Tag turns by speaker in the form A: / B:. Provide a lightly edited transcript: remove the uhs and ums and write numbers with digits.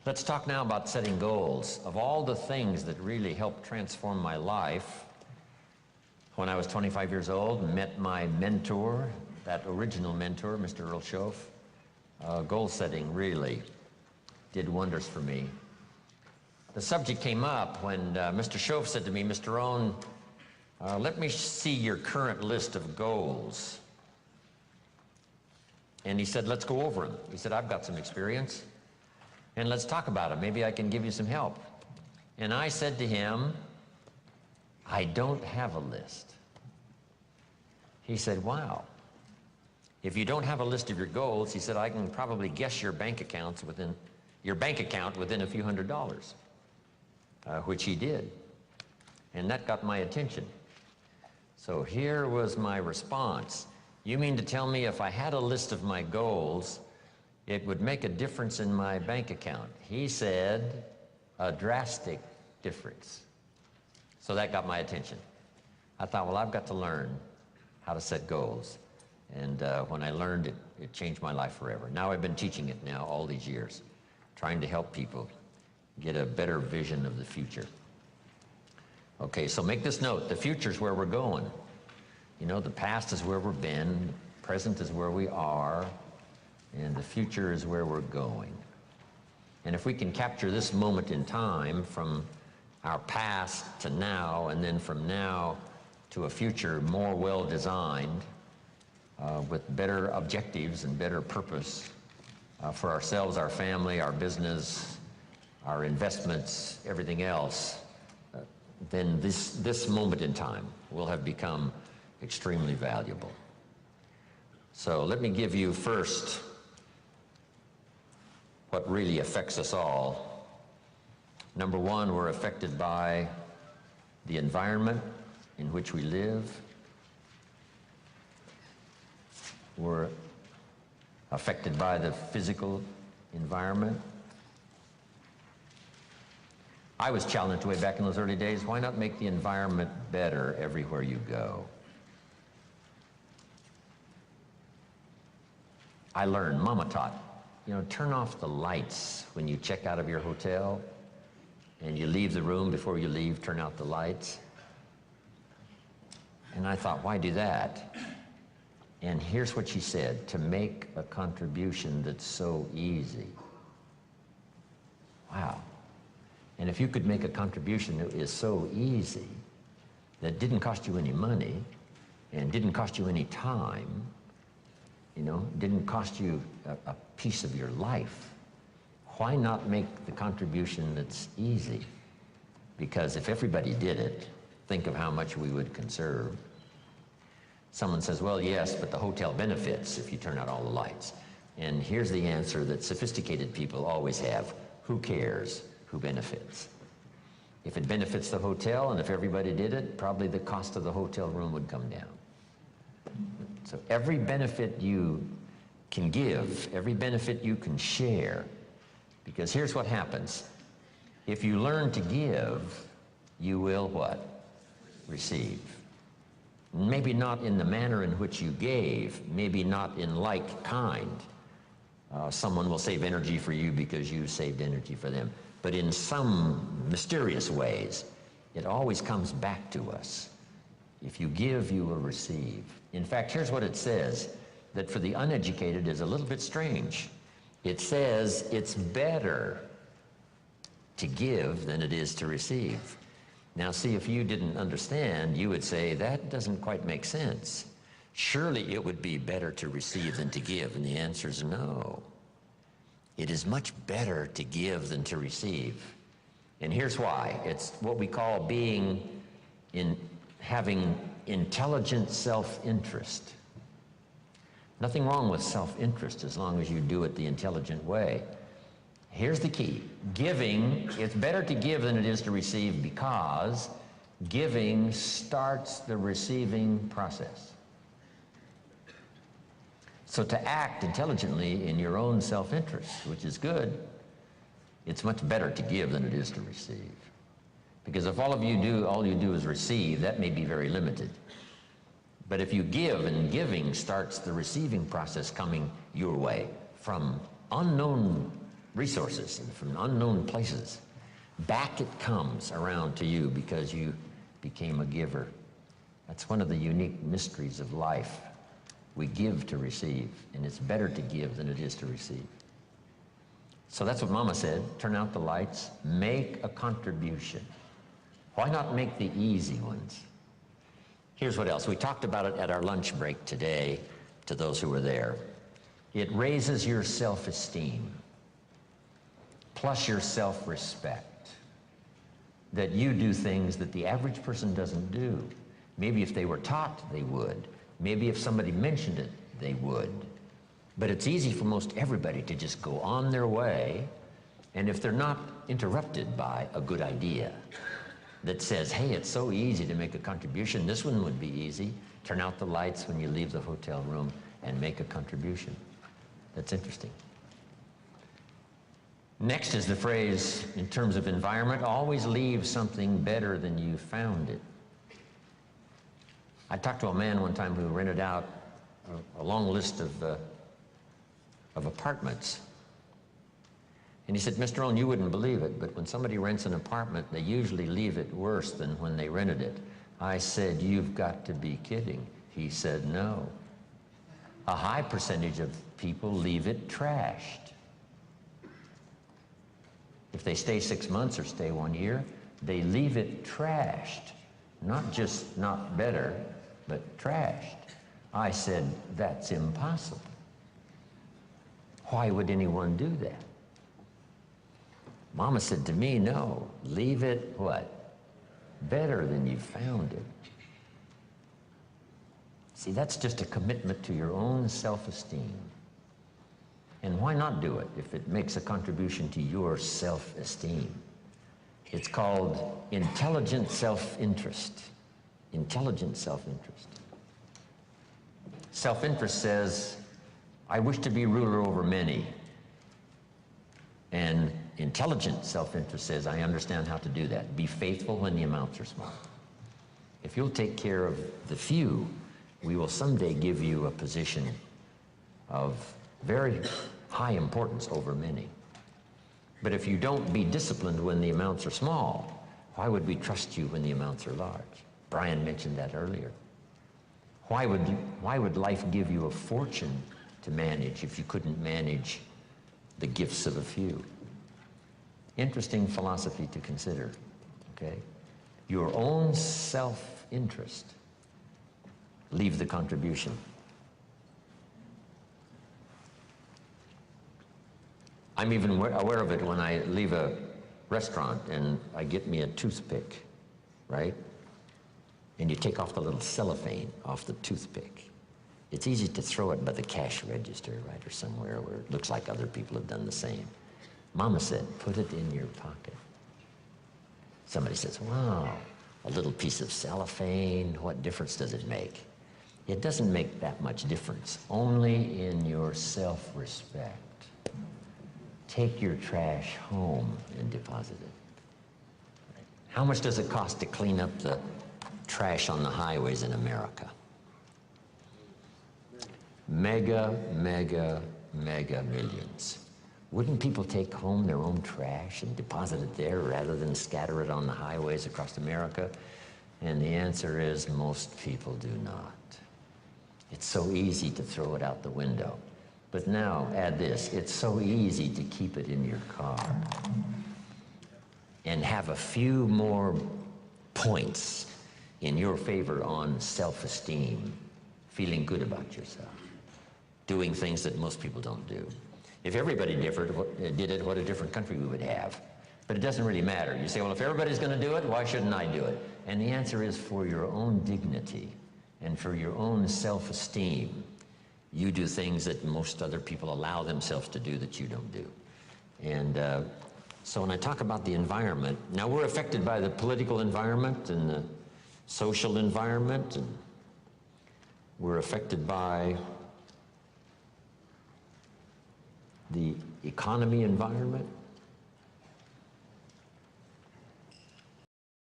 A: Let's talk now about setting goals. Of all the things that really helped transform my life, when I was 25 years old, met my mentor, that original mentor, Mr. Earl Schoaf. Goal setting really did wonders for me. The subject came up when Mr. Schoaf said to me, Mr. Rohn, let me see your current list of goals. And he said, let's go over them. He said, I've got some experience, and let's talk about them. Maybe I can give you some help. And I said to him, I don't have a list. He said, wow. If you don't have a list of your goals, he said, I can probably guess your bank account within a few $100s, which he did. And that got my attention. So here was my response. You mean to tell me if I had a list of my goals, it would make a difference in my bank account? He said, a drastic difference. So that got my attention. I thought, well, I've got to learn how to set goals. And when I learned it, it changed my life forever. Now I've been teaching it now all these years, trying to help people get a better vision of the future. Okay, so make this note. The future's where we're going. You know, the past is where we've been, the present is where we are, and the future is where we're going. And if we can capture this moment in time from our past to now, and then from now to a future more well-designed, with better objectives and better purpose for ourselves, our family, our business, our investments, everything else, then this moment in time will have become extremely valuable. So let me give you first what really affects us all. Number one, we're affected by the environment in which we live. We're affected by the physical environment. I was challenged way back in those early days, why not make the environment better everywhere you go? I learned, Mama taught, you know, turn off the lights when you check out of your hotel and you leave the room. Before you leave, turn out the lights. And I thought, why do that? And here's what she said, to make a contribution that's so easy. Wow. And if you could make a contribution that is so easy, that didn't cost you any money, and didn't cost you any time, you know, didn't cost you a piece of your life, why not make the contribution that's easy? Because if everybody did it, think of how much we would conserve. Someone says, well, yes, but the hotel benefits if you turn out all the lights. And here's the answer that sophisticated people always have. Who cares who benefits? If it benefits the hotel and if everybody did it, probably the cost of the hotel room would come down. So every benefit you can give, every benefit you can share, because here's what happens. If you learn to give, you will what? Receive. Maybe not in the manner in which you gave, maybe not in like kind. Someone will save energy for you because you saved energy for them. But in some mysterious ways, it always comes back to us. If you give, you will receive. In fact, here's what it says, that for the uneducated is a little bit strange. It says it's better to give than it is to receive. Now, see, if you didn't understand, you would say, that doesn't quite make sense. Surely it would be better to receive than to give, and the answer is no. It is much better to give than to receive. And here's why. It's what we call having intelligent self-interest. Nothing wrong with self-interest as long as you do it the intelligent way. Here's the key. Giving, it's better to give than it is to receive because giving starts the receiving process. So to act intelligently in your own self-interest, which is good, it's much better to give than it is to receive. Because if all you do is receive, that may be very limited. But if you give, and giving starts the receiving process coming your way from unknown resources and from unknown places. Back it comes around to you because you became a giver. That's one of the unique mysteries of life. We give to receive, and it's better to give than it is to receive. So that's what Mama said. Turn out the lights, make a contribution. Why not make the easy ones? Here's what else. We talked about it at our lunch break today to those who were there. It raises your self-esteem, plus your self-respect, that you do things that the average person doesn't do. Maybe if they were taught, they would. Maybe if somebody mentioned it, they would. But it's easy for most everybody to just go on their way, and if they're not interrupted by a good idea that says, hey, it's so easy to make a contribution, this one would be easy. Turn out the lights when you leave the hotel room and make a contribution. That's interesting. Next is the phrase, in terms of environment, always leave something better than you found it. I talked to a man one time who rented out a long list of apartments. And he said, Mr. Rohn, you wouldn't believe it, but when somebody rents an apartment, they usually leave it worse than when they rented it. I said, you've got to be kidding. He said, no. A high percentage of people leave it trashed. If they stay 6 months or stay 1 year, they leave it trashed. Not just not better, but trashed. I said, that's impossible. Why would anyone do that? Mama said to me, no, leave it what? Better than you found it. See, that's just a commitment to your own self-esteem. And why not do it if it makes a contribution to your self-esteem? It's called intelligent self-interest. Intelligent self-interest. Self-interest says, I wish to be ruler over many. And intelligent self-interest says, I understand how to do that. Be faithful when the amounts are small. If you'll take care of the few, we will someday give you a position of very high importance over many. But if you don't be disciplined when the amounts are small, why would we trust you when the amounts are large? Brian mentioned that earlier. Why would life give you a fortune to manage if you couldn't manage the gifts of a few? Interesting philosophy to consider, okay? Your own self-interest. Leave the contribution. I'm even aware of it when I leave a restaurant and I get me a toothpick, right? And you take off the little cellophane off the toothpick. It's easy to throw it by the cash register, right, or somewhere where it looks like other people have done the same. Mama said, put it in your pocket. Somebody says, wow, a little piece of cellophane, what difference does it make? It doesn't make that much difference, only in your self-respect. Take your trash home and deposit it. How much does it cost to clean up the trash on the highways in America? Mega, mega, mega millions. Wouldn't people take home their own trash and deposit it there rather than scatter it on the highways across America? And the answer is most people do not. It's so easy to throw it out the window. But now, add this, it's so easy to keep it in your car and have a few more points in your favor on self-esteem, feeling good about yourself, doing things that most people don't do. If everybody did it, what a different country we would have. But it doesn't really matter. You say, well, if everybody's going to do it, why shouldn't I do it? And the answer is for your own dignity and for your own self-esteem. You do things that most other people allow themselves to do that you don't do. And so when I talk about the environment, now we're affected by the political environment and the social environment, and we're affected by the economy environment.